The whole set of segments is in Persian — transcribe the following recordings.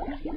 بسم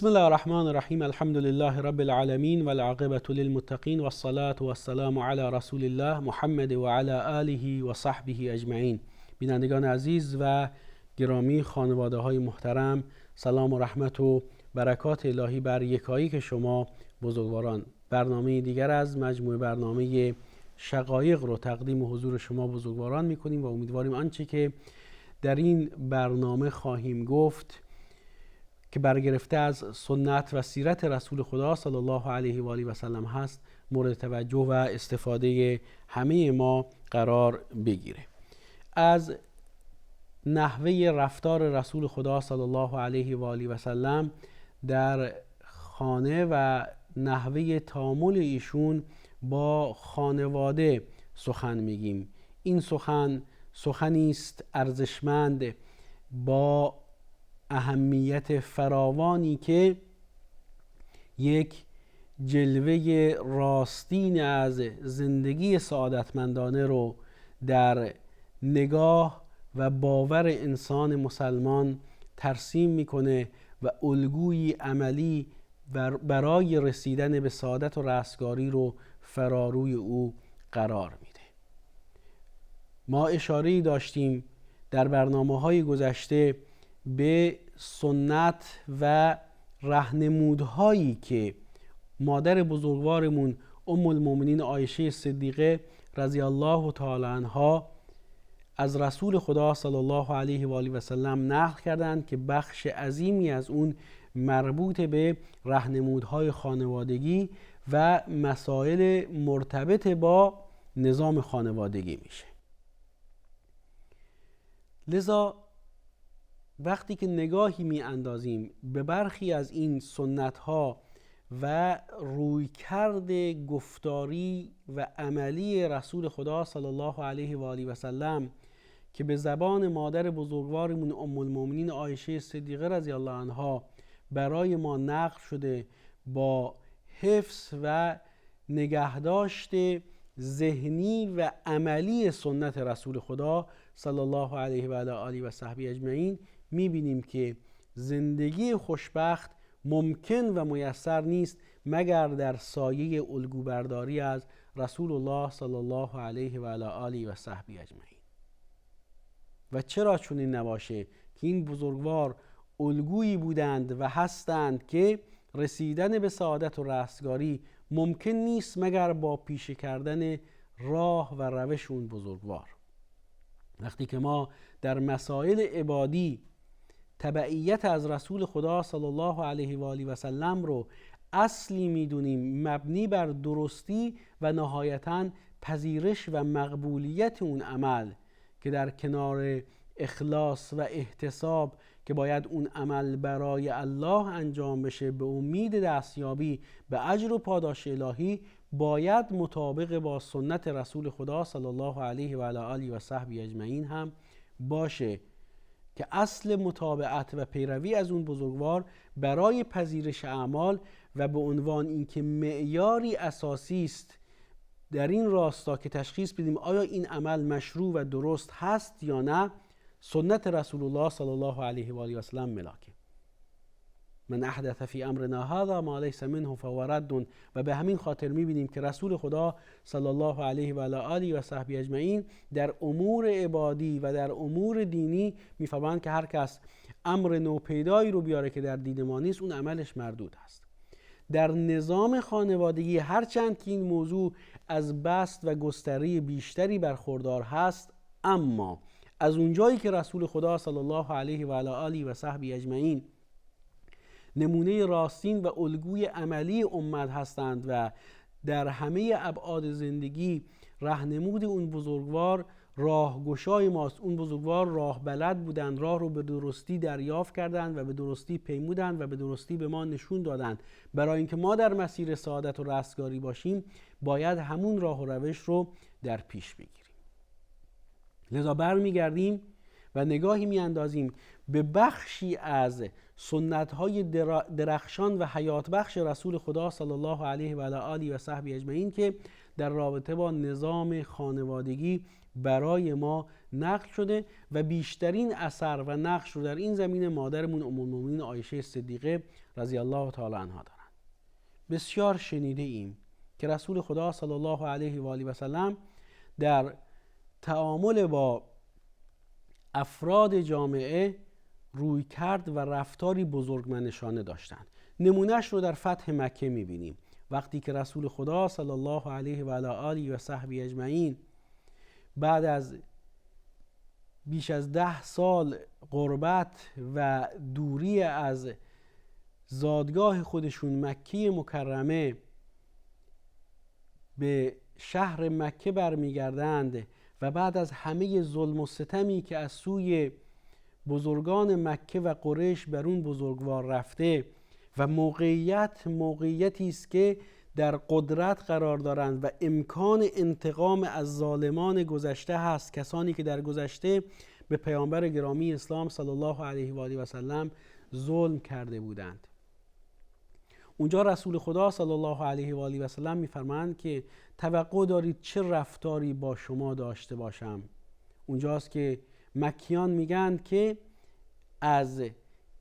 الله الرحمن الرحیم. الحمد لله رب العالمین و العاقبة للمتقین و الصلاة و السلام علی رسول الله محمد و علی آله و صحبه اجمعین. بینندگان عزیز و گرامی، خانواده های محترم، سلام و رحمت و برکات الهی بر یکایک شما بزرگواران. برنامه دیگر از مجموعه برنامه شقایق رو تقدیم حضور شما بزرگواران میکنیم و امیدواریم آنچه که در این برنامه خواهیم گفت که برگرفته از سنت و سیرت رسول خدا صلی الله علیه و آله و سلم هست مورد توجه و استفاده همه ما قرار بگیره. از نحوه رفتار رسول خدا صلی الله علیه و آله و سلم در خانه و نحوه تعامل ایشون با خانواده سخن میگیم. این سخنی است ارزشمند با اهمیت فراوانی که یک جلوه راستین از زندگی سعادتمندانه رو در نگاه و باور انسان مسلمان ترسیم میکنه و الگوی عملی برای رسیدن به سعادت و رستگاری رو فراروی او قرار میده. ما اشاره‌ای داشتیم در برنامه‌های گذشته به سنت و راهنمودهایی که مادر بزرگوارمون ام المؤمنین عایشه صدیقه رضی الله تعالی عنها از رسول خدا صلی الله علیه و آله و سلم نقل کردند که بخش عظیمی از اون مربوط به راهنمودهای خانوادگی و مسائل مرتبط با نظام خانوادگی میشه. لذا وقتی که نگاهی می اندازیم به برخی از این سنت ها و رویکرد گفتاری و عملی رسول خدا صلی الله علیه و آله و سلم که به زبان مادر بزرگوارمون ام المؤمنین عایشه صدیقه رضی الله عنها برای ما نقل شده، با حفظ و نگهداشت ذهنی و عملی سنت رسول خدا صلی الله علیه و آله و صحبه اجمعین، میبینیم که زندگی خوشبخت ممکن و میسر نیست مگر در سایه الگوبرداری از رسول الله صلی الله علیه و آله و صحبه اجمعین. و چرا چنین نباشه که این بزرگوار الگویی بودند و هستند که رسیدن به سعادت و رستگاری ممکن نیست مگر با پیشه کردن راه و روش اون بزرگوار. وقتی که ما در مسائل عبادی تبعیت از رسول خدا صلی الله علیه و آله و سلم رو اصلی میدونیم مبنی بر درستی و نهایتاً پذیرش و مقبولیت اون عمل که در کنار اخلاص و احتساب که باید اون عمل برای الله انجام بشه به امید دستیابی به اجر و پاداش الهی، باید مطابق با سنت رسول خدا صلی الله علیه و آله و صحبه اجمعین هم باشه که اصل متابعت و پیروی از اون بزرگوار برای پذیرش اعمال و به عنوان اینکه معیاری اساسی است در این راستا که تشخیص بدیم آیا این عمل مشروع و درست هست یا نه، سنت رسول الله صلی الله علیه و آله و سلم ملاکه. من احدث فی امرنا هذا ما لیس منه فهو رد. و به همین خاطر میبینیم که رسول خدا صلی الله علیه و آله و صحبه اجمعین در امور عبادی و در امور دینی میفهمند که هر کس امر نوپیدایی رو بیاره که در دین ما نیست، اون عملش مردود است. در نظام خانوادگی هرچند که این موضوع از بسط و گستره بیشتری برخوردار هست، اما از اونجایی که رسول خدا صلی الله علیه و آله و صحبه اجمعین نمونه راستین و الگوی عملی امت هستند و در همه ابعاد زندگی راهنمود اون بزرگوار راهگشای ماست. اون بزرگوار راه بلد بودند، راه رو به درستی دریافت کردند و به درستی پیمودند و به درستی به ما نشون دادند. برای اینکه ما در مسیر سعادت و رستگاری باشیم باید همون راه و روش رو در پیش بگیریم. لذا برمیگردیم و نگاهی میاندازیم به بخشی از سنت‌های درخشان و حیات بخش رسول خدا صلی الله علیه و آله و صحبه اجمعین که در رابطه با نظام خانوادگی برای ما نقل شده و بیشترین اثر و نقش رو در این زمینه مادرمون ام المؤمنین عایشه صدیقه رضی الله تعالی عنها دارند. بسیار شنیده ایم که رسول خدا صلی الله علیه و آله و سلم در تعامل با افراد جامعه روی کرد و رفتاری بزرگمنشانه داشتند. نمونهش رو در فتح مکه میبینیم، وقتی که رسول خدا صلی الله علیه و آله و صحبه اجمعین بعد از بیش از 10 سال غربت و دوری از زادگاه خودشون مکه مکرمه به شهر مکه برمیگردند و بعد از همه ظلم و ستمی که از سوی بزرگان مکه و قریش بر اون بزرگوار رفته و موقعیتی است که در قدرت قرار دارند و امکان انتقام از ظالمان گذشته هست، کسانی که در گذشته به پیامبر گرامی اسلام صلی الله علیه و آله و سلم ظلم کرده بودند. اونجا رسول خدا صلی الله علیه و آله و سلم میفرمایند که توقع دارید چه رفتاری با شما داشته باشم. اونجاست که مکیان میگن که از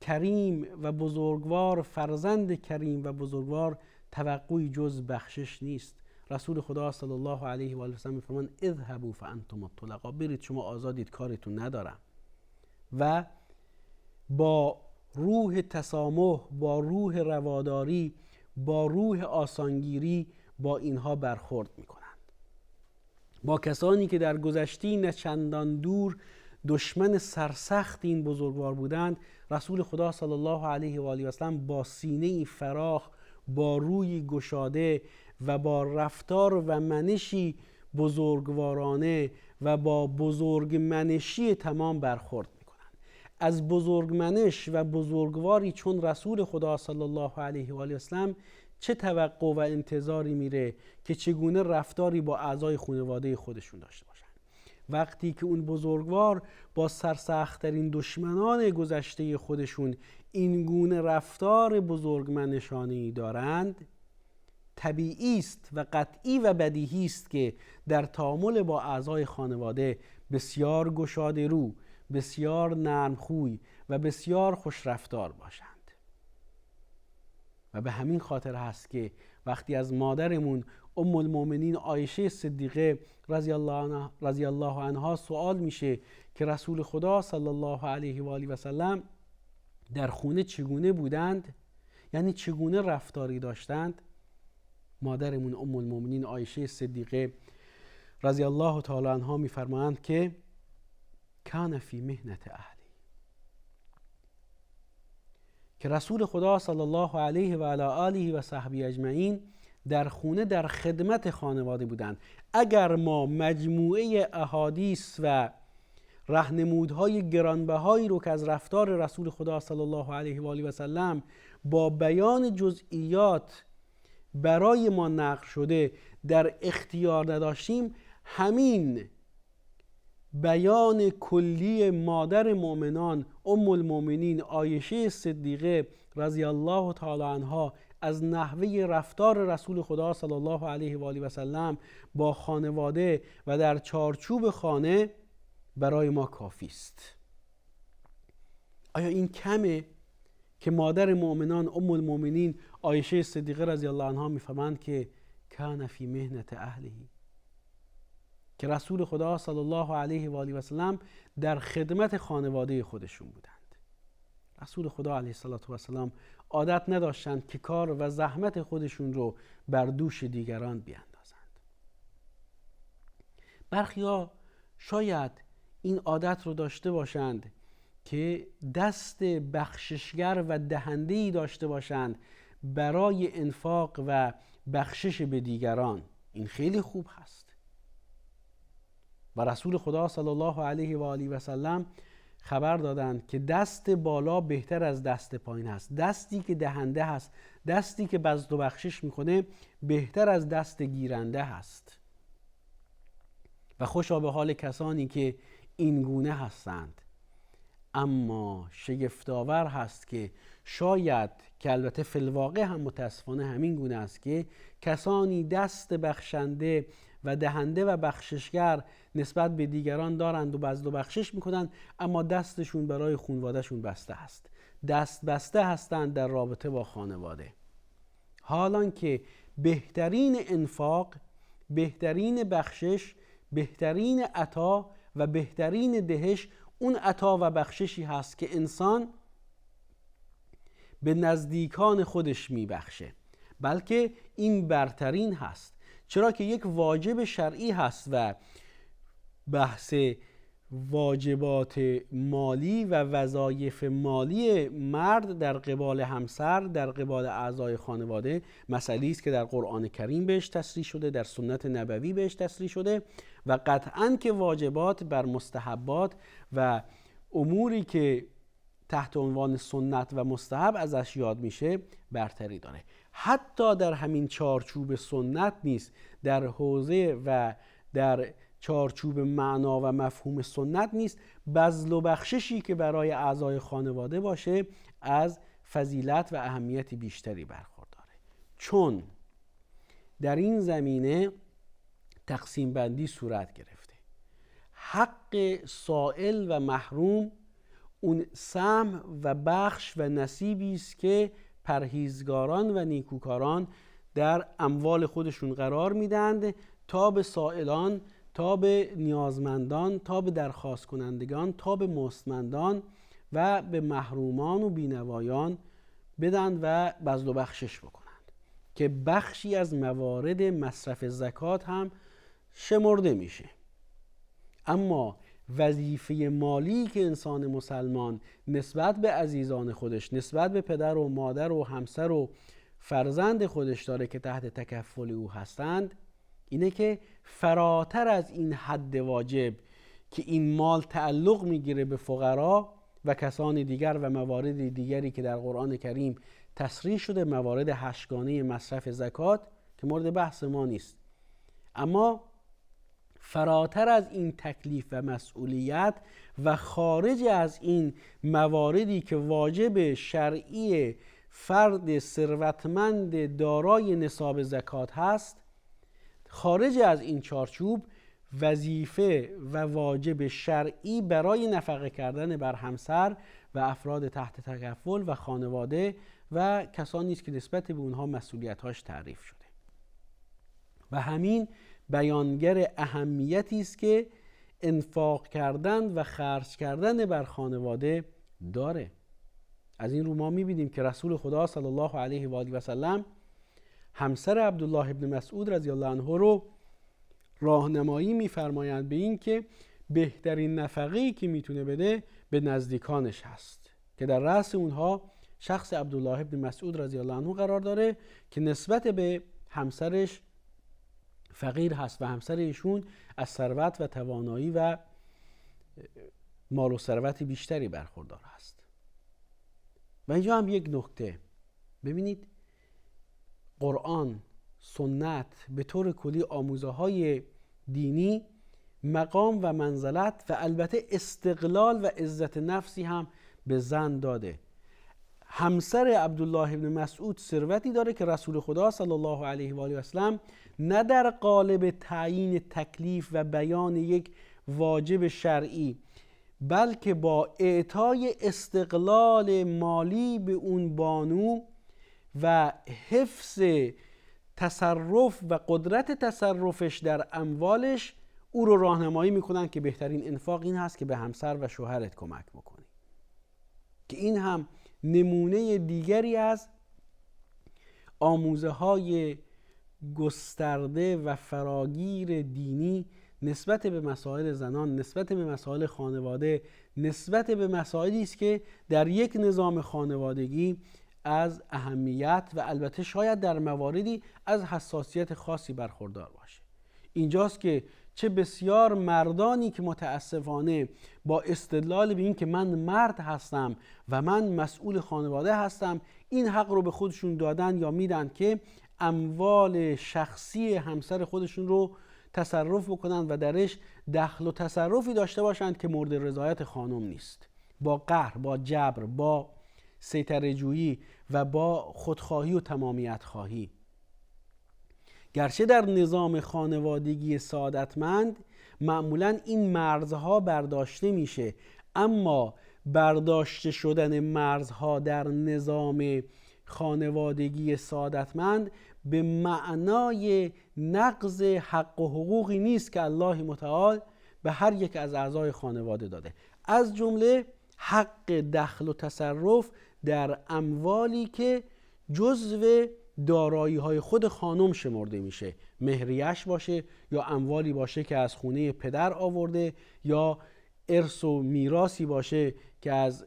کریم و بزرگوار، فرزند کریم و بزرگوار، توقعی جز بخشش نیست. رسول خدا صلی الله علیه و آله و سلم میفرمایند اذهبوا فانتم الطلقاء، برید شما آزادید، کارتون ندارم. و با روح تسامح، با روح رواداری، با روح آسانگیری با اینها برخورد میکنند. با کسانی که در گذشته نه چندان دور دشمن سرسخت این بزرگوار بودند، رسول خدا صلی الله علیه و آله و سلم با سینه فراخ، با روی گشاده و با رفتار و منشی بزرگوارانه و با بزرگمنشی تمام برخورد میکنند. از بزرگمنش و بزرگواری چون رسول خدا صلی الله علیه و آله و سلم چه توقع و انتظاری میره که چگونه رفتاری با اعضای خانواده خودشون داشته باشند. وقتی که اون بزرگوار با سرسخت‌ترین دشمنان گذشته خودشون این گونه رفتار بزرگمنشانه‌ای دارند، طبیعی است و قطعی و بدیهی است که در تعامل با اعضای خانواده بسیار گشاده رو، بسیار نرم خوی و بسیار خوش رفتار باشند. و به همین خاطر هست که وقتی از مادرمون ام المؤمنین عایشه صدیقه رضی الله عنها سوال میشه که رسول خدا صلی الله علیه و آله و سلم در خونه چگونه بودند، یعنی چگونه رفتاری داشتند، مادرمون ام المؤمنین عایشه صدیقه رضی الله تعالی عنها میفرمایند که کان فی مهنت اهلی، که رسول خدا صلی الله علیه و آله و صحبه اجمعین در خونه در خدمت خانواده بودند. اگر ما مجموعه احادیث و راهنمودهای گرانبهایی رو که از رفتار رسول خدا صلی الله علیه و آله و سلم با بیان جزئیات برای ما نقل شده در اختیار نداشتیم، همین بیان کلی مادر مؤمنان ام المؤمنین عایشه صدیقه رضی الله تعالی عنها از نحوه رفتار رسول خدا صلی الله علیه و آله و سلم با خانواده و در چارچوب خانه برای ما کافی است. آیا این کمه که مادر مؤمنان ام المؤمنین عایشه صدیقه رضی الله عنها میفهمند که کان فی مهنت اهلهی، که رسول خدا صلی الله علیه و آله و سلم در خدمت خانواده خودشون بودند. رسول خدا علیه السلام عادت نداشتند که کار و زحمت خودشون رو بر دوش دیگران بیاندازند. برخیا شاید این عادت رو داشته باشند که دست بخششگر و دهنده‌ای داشته باشند برای انفاق و بخشش به دیگران. این خیلی خوب هست و رسول خدا صلی الله علیه و آله و سلم خبر دادند که دست بالا بهتر از دست پایین هست. دستی که دهنده هست، دستی که بذل و بخشش میکنه، بهتر از دست گیرنده هست. و خوشا به حال کسانی که این گونه هستند. اما شگفت‌آور هست که شاید که البته فی الواقع هم متاسفانه همین گونه است که کسانی دست بخشنده و دهنده و بخششگر نسبت به دیگران دارند و بذل و بخشش میکنند، اما دستشون برای خانوادهشون بسته است، دست بسته هستند در رابطه با خانواده. حالان که بهترین انفاق، بهترین بخشش، بهترین عطا و بهترین دهش اون عطا و بخششی هست که انسان به نزدیکان خودش میبخشه، بلکه این برترین هست، چرا که یک واجب شرعی هست و بحث واجبات مالی و وظایف مالی مرد در قبال همسر، در قبال اعضای خانواده مسئله است که در قرآن کریم بهش تصریح شده، در سنت نبوی بهش تصریح شده و قطعاً که واجبات بر مستحبات و اموری که تحت عنوان سنت و مستحب ازش یاد میشه برتری داره. حتی در همین چارچوب سنت نیست، در حوزه و در چارچوب معنا و مفهوم سنت نیست بذل و بخششی که برای اعضای خانواده باشه از فضیلت و اهمیت بیشتری برخورداره، چون در این زمینه تقسیم بندی صورت گرفته. حق سائل و محروم اون سهم و بخش و نصیبی است که پرهیزگاران و نیکوکاران در اموال خودشون قرار میدند تا به سائلان، تا به نیازمندان، تا به درخواست کنندگان، تا به مستمندان و به محرومان و بینوایان بدن و بذل و بخشش بکنند که بخشی از موارد مصرف زکات هم شمرده میشه. اما وظیفه مالی که انسان مسلمان نسبت به عزیزان خودش، نسبت به پدر و مادر و همسر و فرزند خودش داره که تحت تکفل او هستند، اینه که فراتر از این حد واجب که این مال تعلق میگیره به فقرا و کسان دیگر و موارد دیگری که در قرآن کریم تصریح شده، موارد 8 گانه مصرف زکات که مورد بحث ما نیست، اما فراتر از این تکلیف و مسئولیت و خارج از این مواردی که واجب شرعی فرد ثروتمند دارای نصاب زکات هست، خارج از این چارچوب وظیفه و واجب شرعی برای نفقه کردن بر همسر و افراد تحت تکفل و خانواده و کسانی است که نسبت به اونها مسئولیت‌هاش تعریف شده و همین بیانگر اهمیتی است که انفاق کردن و خرج کردن بر خانواده داره. از این رو ما می‌بینیم که رسول خدا صلی الله علیه و آله و سلم همسر عبدالله ابن مسعود رضی الله عنه رو راهنمایی می‌فرمایند به این که بهترین نفقه‌ای که میتونه بده به نزدیکانش هست که در رأس اونها شخص عبدالله ابن مسعود رضی الله عنه قرار داره که نسبت به همسرش فقیر هست و همسر ایشون از ثروت و توانایی و مال و ثروت بیشتری برخوردار است. و اینجا هم یک نکته ببینید، قرآن، سنت، به طور کلی آموزه‌های دینی مقام و منزلت و البته استقلال و عزت نفسی هم به زن داده. همسر عبدالله ابن مسعود ثروتی داره که رسول خدا صلی الله علیه و آله و سلم نه در قالب تعیین تکلیف و بیان یک واجب شرعی، بلکه با اعطای استقلال مالی به اون بانو و حفظ تصرف و قدرت تصرفش در اموالش او رو راهنمایی میکنن که بهترین انفاق این هست که به همسر و شوهرت کمک بکنی، که این هم نمونه دیگری از آموزه‌های گسترده و فراگیر دینی نسبت به مسائل زنان، نسبت به مسائل خانواده، نسبت به مسائلی است که در یک نظام خانوادگی از اهمیت و البته شاید در مواردی از حساسیت خاصی برخوردار باشه. اینجاست که چه بسیار مردانی که متاسفانه با استدلال به این که من مرد هستم و من مسئول خانواده هستم این حق رو به خودشون دادن یا میدن که اموال شخصی همسر خودشون رو تصرف بکنن و درش دخل و تصرفی داشته باشند که مورد رضایت خانم نیست، با قهر، با جبر، با سیطره جویی و با خودخواهی و تمامیت خواهی. گرچه در نظام خانوادگی سعادتمند معمولاً این مرزها برداشته میشه، اما برداشته شدن مرزها در نظام خانوادگی سعادتمند به معنای نقض حق و حقوقی نیست که الله متعال به هر یک از اعضای خانواده داده، از جمله حق دخل و تصرف در اموالی که جزو دارایی های خود خانم شمرده میشه، مهریش باشه یا اموالی باشه که از خونه پدر آورده یا ارث و میراثی باشه که از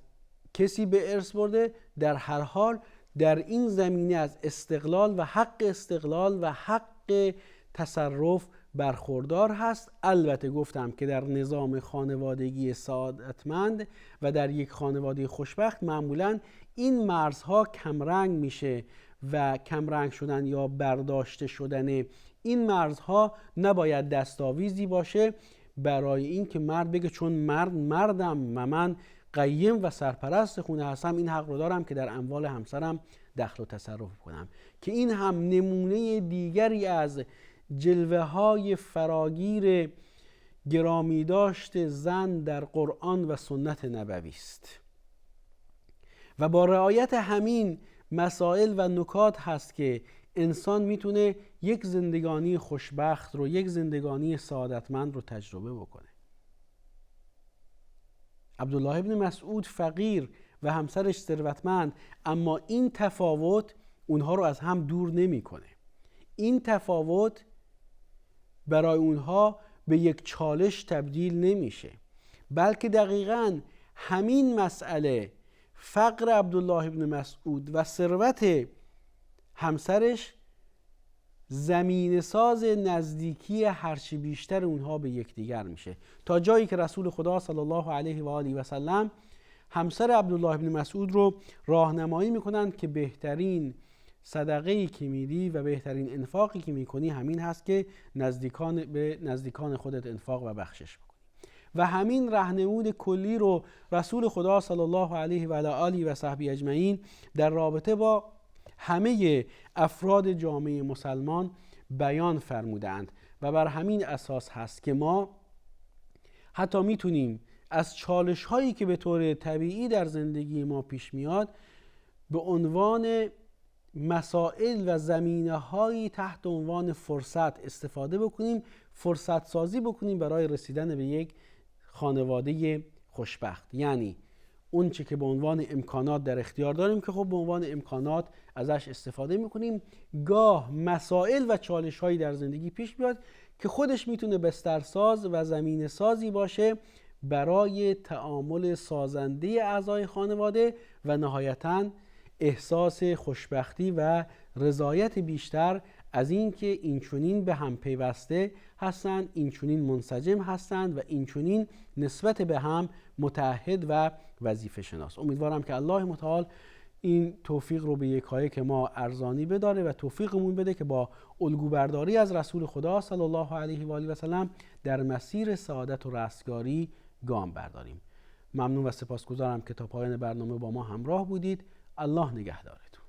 کسی به ارث برده. در هر حال در این زمینه از استقلال و حق تصرف برخوردار هست. البته گفتم که در نظام خانوادگی سعادتمند و در یک خانواده خوشبخت معمولاً این مرزها کمرنگ میشه و کمرنگ شدن یا برداشته شدن این مرزها نباید دستاویزی باشه برای این که مرد بگه چون مردم و من قیم و سرپرست خونه هستم این حق رو دارم که در اموال همسرم دخل و تصرف کنم، که این هم نمونه دیگری از جلوه های فراگیر گرامی داشت زن در قرآن و سنت نبوی است. و با رعایت همین مسائل و نکات هست که انسان میتونه یک زندگانی خوشبخت رو، یک زندگانی سعادتمند رو تجربه بکنه. عبدالله ابن مسعود فقیر و همسرش ثروتمند، اما این تفاوت اونها رو از هم دور نمیکنه. این تفاوت برای اونها به یک چالش تبدیل نمیشه، بلکه دقیقاً همین مسئله، فقر عبدالله ابن مسعود و ثروت همسرش، زمینه ساز نزدیکی هرچی بیشتر اونها به یکدیگر میشه، تا جایی که رسول خدا صلی الله علیه و آله و سلم همسر عبدالله ابن مسعود رو راهنمایی میکنند که بهترین صدقه‌ای که میدی و بهترین انفاقی که میکنی همین هست که به نزدیکان خودت انفاق و بخشش بکنی. و همین راهنمود کلی رو رسول خدا صلی الله علیه و آله و صحبی اجمعین در رابطه با همه افراد جامعه مسلمان بیان فرمودند و بر همین اساس هست که ما حتی میتونیم از چالش هایی که به طور طبیعی در زندگی ما پیش میاد به عنوان مسائل و زمینه هایی تحت عنوان فرصت استفاده بکنیم، فرصت سازی بکنیم برای رسیدن به یک خانواده خوشبخت. یعنی اون چه که به عنوان امکانات در اختیار داریم که خب به عنوان امکانات ازش استفاده میکنیم. گاه مسائل و چالش هایی در زندگی پیش بیاد که خودش میتونه بسترساز و زمینه سازی باشه برای تعامل سازنده اعضای خانواده و نهایتاً احساس خوشبختی و رضایت بیشتر از این که اینچنین به هم پیوسته هستند، اینچنین منسجم هستند و اینچنین نسبت به هم متعهد و وظیفه شناس. امیدوارم که الله متعال این توفیق رو به یکایک ما ارزانی بداره و توفیقمون بده که با الگوبرداری از رسول خدا صلی الله علیه و آله و سلم در مسیر سعادت و رستگاری گام برداریم. ممنون و سپاسگزارم که تا پایان برنامه با ما همراه بودید. الله نگهدارتون.